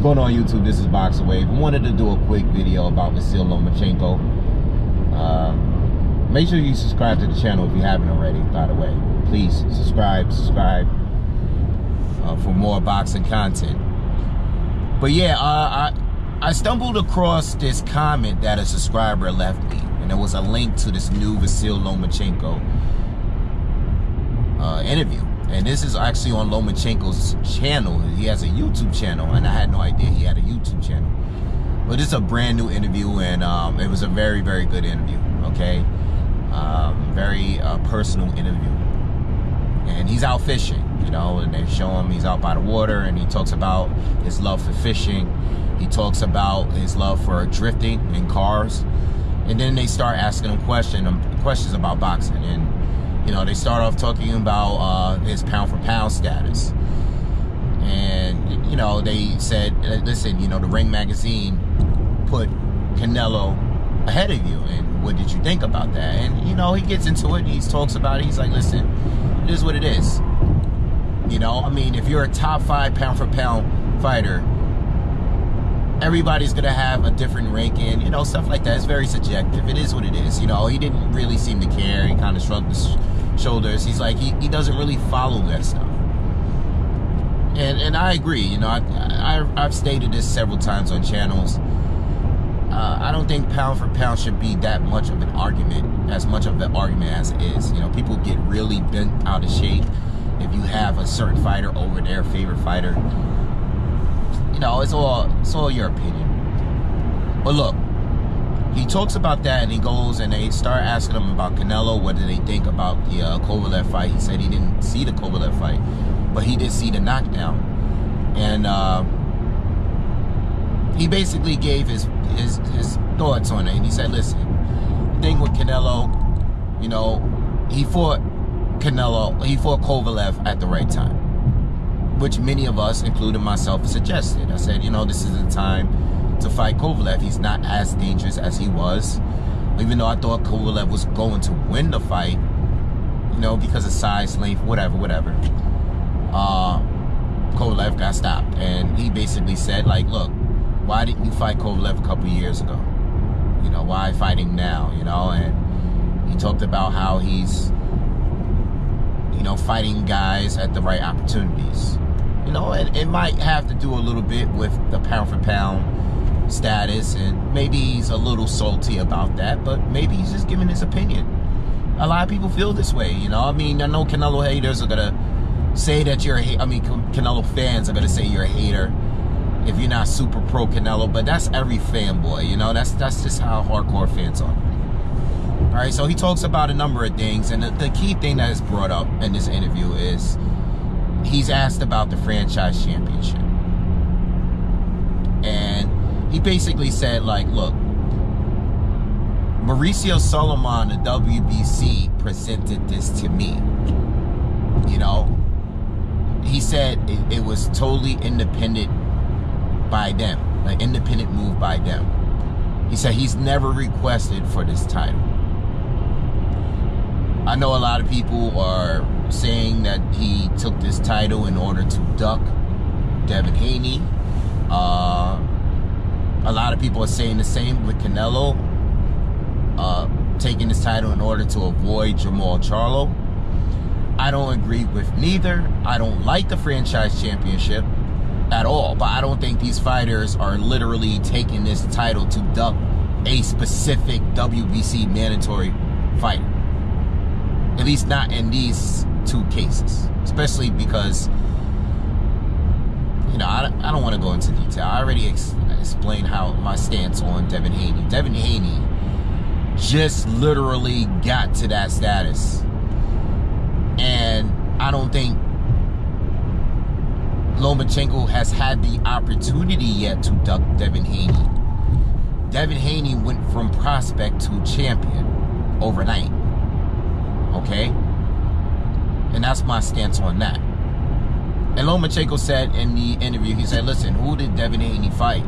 going on YouTube? This is BoxingWave. I wanted to do a quick video about Lomachenko. Make sure you subscribe to the channel if you haven't already, by the way. Please subscribe for more boxing content. But yeah, I stumbled across this comment that a subscriber left me, and there was a link to this new Lomachenko interview. And this is actually on Lomachenko's channel. He has a YouTube channel, and I had no idea he had a YouTube channel. But it's a brand new interview, and it was a very, very good interview, okay? Very personal interview. And he's out fishing, you know, and they show him he's out by the water, and he talks about his love for fishing. He talks about his love for drifting in cars. And then they start asking him questions about boxing. And you know, they start off talking about his pound-for-pound status. And, you know, they said, listen, you know, the Ring magazine put Canelo ahead of you. And what did you think about that? And, you know, he gets into it. He talks about it. He's like, listen, it is what it is. You know, I mean, if you're a top 5 pound-for-pound fighter, everybody's going to have a different ranking, you know, stuff like that. It's very subjective. It is what it is. You know, he didn't really seem to care. He kind of shrugged his shoulders. He's like, he doesn't really follow that stuff. And I agree. You know, I've stated this several times on channels. I don't think pound for pound should be that much of an argument, as much of an argument as it is. You know, people get really bent out of shape if you have a certain fighter over their favorite fighter. You know, it's all your opinion. But look, he talks about that, and he goes and they start asking him about Canelo. What did they think about the Kovalev fight? He said he didn't see the Kovalev fight, but he did see the knockdown. And he basically gave his thoughts on it. And he said, listen, the thing with Canelo, you know, he fought Kovalev at the right time, which many of us, including myself, suggested. I said, you know, this is the time to fight Kovalev. He's not as dangerous as he was. Even though I thought Kovalev was going to win the fight, you know, because of size, length, whatever. Kovalev got stopped. And he basically said, like, look, why didn't you fight Kovalev a couple years ago? You know, why fight him now? You know, and he talked about how he's, you know, fighting guys at the right opportunities. You know, and it might have to do a little bit with the pound-for-pound status, and maybe he's a little salty about that, but maybe he's just giving his opinion. A lot of people feel this way, you know. I mean, I know Canelo haters are gonna say that you're a I mean, Canelo fans are gonna say you're a hater if you're not super pro Canelo, but that's every fanboy, you know. That's just how hardcore fans are. All right, so he talks about a number of things, and the key thing that is brought up in this interview is he's asked about the franchise championship. And he basically said, like, look, Mauricio Solomon, the WBC, presented this to me. You know, he said it was totally independent by them, an independent move by them. He said he's never requested for this title. I know a lot of people are saying that he took this title in order to duck Devin Haney. A lot of people are saying the same with Canelo, taking this title in order to avoid Jamal Charlo. I don't agree with neither. I don't like the franchise championship at all, but I don't think these fighters are literally taking this title to duck a specific WBC mandatory fighter. At least not in these two cases, especially because, you know, I don't want to go into detail. I already explained how my stance on Devin Haney. Devin Haney just literally got to that status, and I don't think Lomachenko has had the opportunity yet to duck Devin Haney. Devin Haney went from prospect to champion overnight. Okay? And that's my stance on that. And Lomachenko said in the interview, he said, listen, who did Devin Haney fight?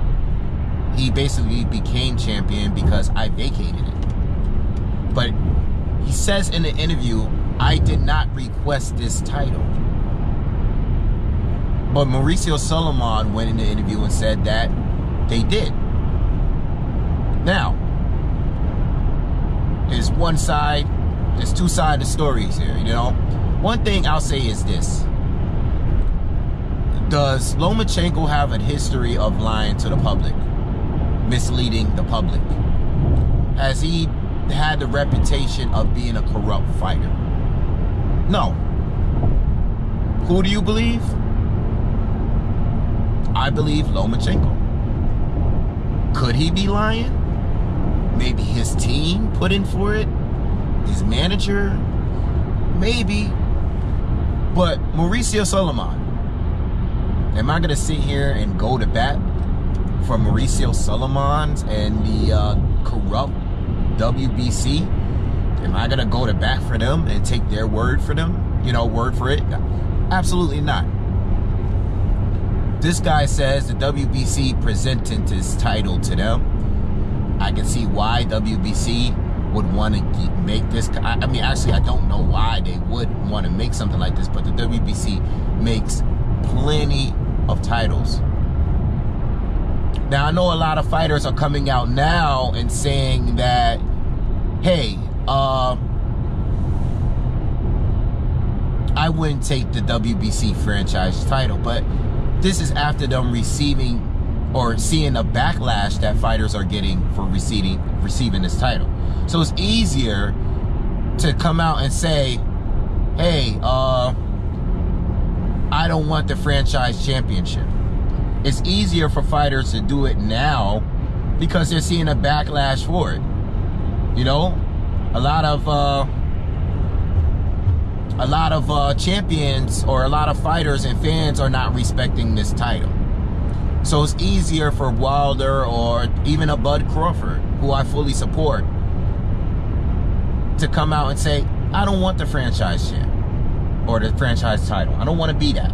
He basically became champion because I vacated it. But he says in the interview, I did not request this title. But Mauricio Solomon went in the interview and said that they did. Now, there's one side, there's two sides of stories here, you know. One thing I'll say is this. Does Lomachenko have a history of lying to the public? Misleading the public? Has he had the reputation of being a corrupt fighter? No. Who do you believe? I believe Lomachenko. Could he be lying? Maybe his team put in for it? His manager? Maybe. But Mauricio Solomon, am I going to sit here and go to bat for Mauricio Solomon and the corrupt WBC? Am I going to go to bat for them and take their word for them? You know, word for it? Absolutely not. This guy says the WBC presented his title to them. I can see why WBC would want to make this. I mean, actually, I don't know why they would want to make something like this, but the WBC makes plenty of titles. Now, I know a lot of fighters are coming out now and saying that, hey, I wouldn't take the WBC franchise title, but this is after them receiving or seeing a backlash that fighters are getting for receiving this title. So it's easier to come out and say, hey, I don't want the franchise championship. It's easier for fighters to do it now because they're seeing a backlash for it. You know, a lot of champions or a lot of fighters and fans are not respecting this title. So it's easier for Wilder or even a Bud Crawford, who I fully support, to come out and say, I don't want the franchise champ or the franchise title. I don't want to be that.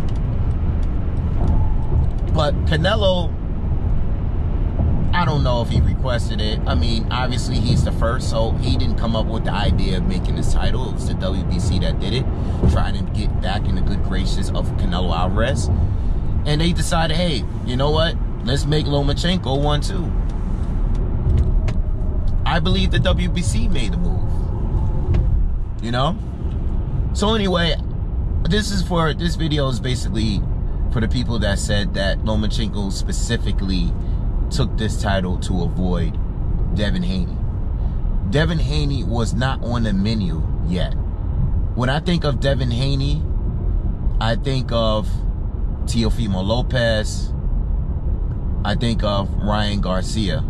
But Canelo, I don't know if he requested it. I mean, obviously he's the first, so he didn't come up with the idea of making this title. It was the WBC that did it, trying to get back in the good graces of Canelo Alvarez. And they decided, hey, you know what? Let's make Lomachenko one too. I believe the WBC made the move. You know? So anyway, this video is basically for the people that said that Lomachenko specifically took this title to avoid Devin Haney. Devin Haney was not on the menu yet. When I think of Devin Haney, I think of Teofimo Lopez. I think of Ryan Garcia.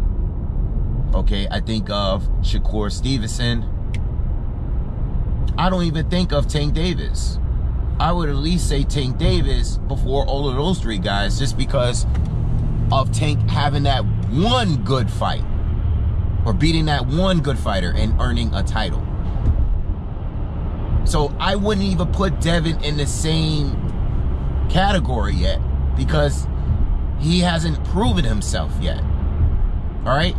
Okay, I think of Shakur Stevenson. I don't even think of Tank Davis. I would at least say Tank Davis before all of those three guys, just because of Tank having that one good fight, or beating that one good fighter and earning a title. So I wouldn't even put Devin in the same category yet, because he hasn't proven himself yet. All right,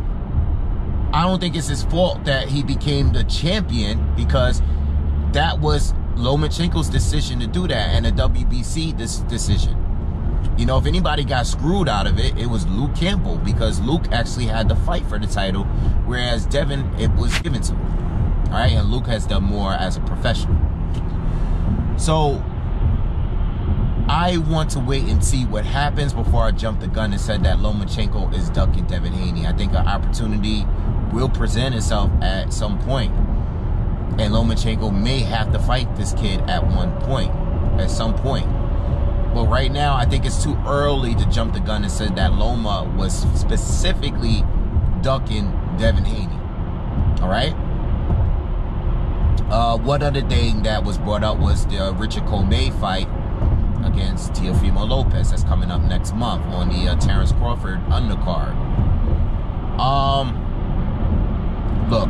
I don't think it's his fault that he became the champion, because that was Lomachenko's decision to do that, and the WBC decision. You know, if anybody got screwed out of it, it was Luke Campbell, because Luke actually had to fight for the title, whereas Devin, it was given to him. All right, and Luke has done more as a professional. So I want to wait and see what happens before I jump the gun and said that Lomachenko is ducking Devin Haney. I think an opportunity will present itself at some point, and Lomachenko may have to fight this kid at some point. But right now, I think it's too early to jump the gun and say that Loma was specifically ducking Devin Haney. All right? One other thing that was brought up was the Richard Commey fight against Teofimo Lopez. That's coming up next month on the Terrence Crawford undercard. Look,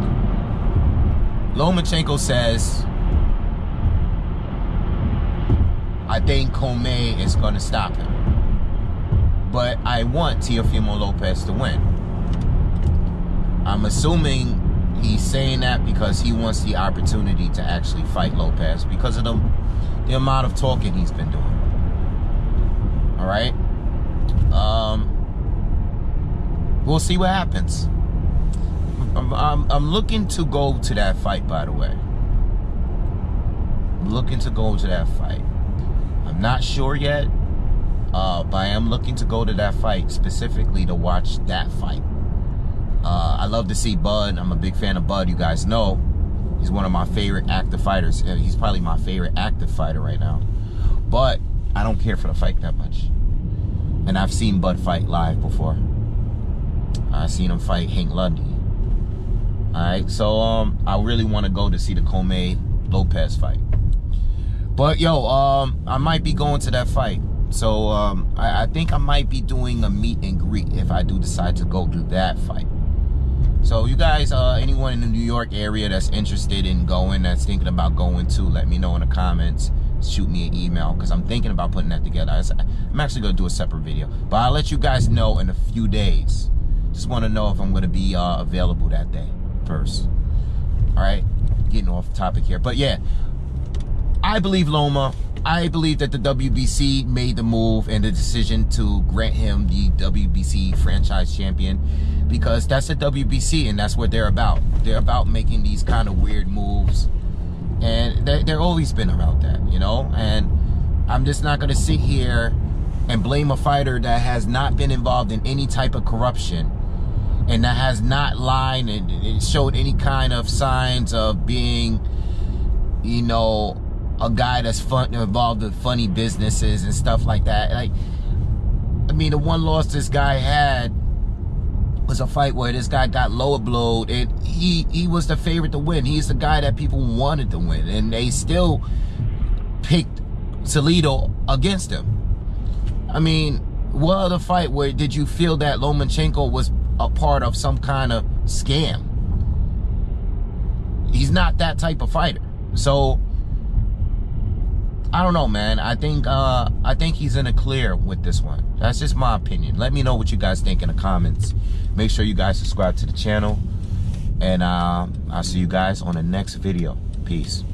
Lomachenko says, I think Commey is going to stop him, but I want Teofimo Lopez to win. I'm assuming he's saying that because he wants the opportunity to actually fight Lopez, because of the amount of talking he's been doing. All right. We'll see what happens. I'm looking to go to that fight, by the way. I'm looking to go to that fight. I'm not sure yet, but I am looking to go to that fight specifically to watch that fight. I love to see Bud. I'm a big fan of Bud. You guys know he's one of my favorite active fighters. He's probably my favorite active fighter right now. But I don't care for the fight that much. And I've seen Bud fight live before. I've seen him fight Hank Lundy. Alright, so I really want to go to see the Commey Lopez fight. But yo, I might be going to that fight. So I think I might be doing a meet and greet if I do decide to go to that fight. So you guys, anyone in the New York area that's interested in going, that's thinking about going to, let me know in the comments. Shoot me an email, because I'm thinking about putting that together. I'm actually going to do a separate video, but I'll let you guys know in a few days. Just want to know if I'm going to be available that day first. All right, getting off topic here, but yeah, I believe Loma. I believe that the WBC made the move and the decision to grant him the WBC franchise champion, because that's the WBC and that's what they're about. They're about making these kind of weird moves, and they're always been about that, you know. And I'm just not going to sit here and blame a fighter that has not been involved in any type of corruption and that has not lied and showed any kind of signs of being, you know, a guy that's involved with funny businesses and stuff like that. Like, I mean, the one loss this guy had was a fight where this guy got lower blowed, and he was the favorite to win. He's the guy that people wanted to win, and they still picked Toledo against him. I mean, what other fight where did you feel that Lomachenko was a part of some kind of scam? He's not that type of fighter. So I don't know, man. I think he's in the clear with this one. That's just my opinion. Let me know what you guys think in the comments. Make sure you guys subscribe to the channel, and I'll see you guys on the next video. Peace.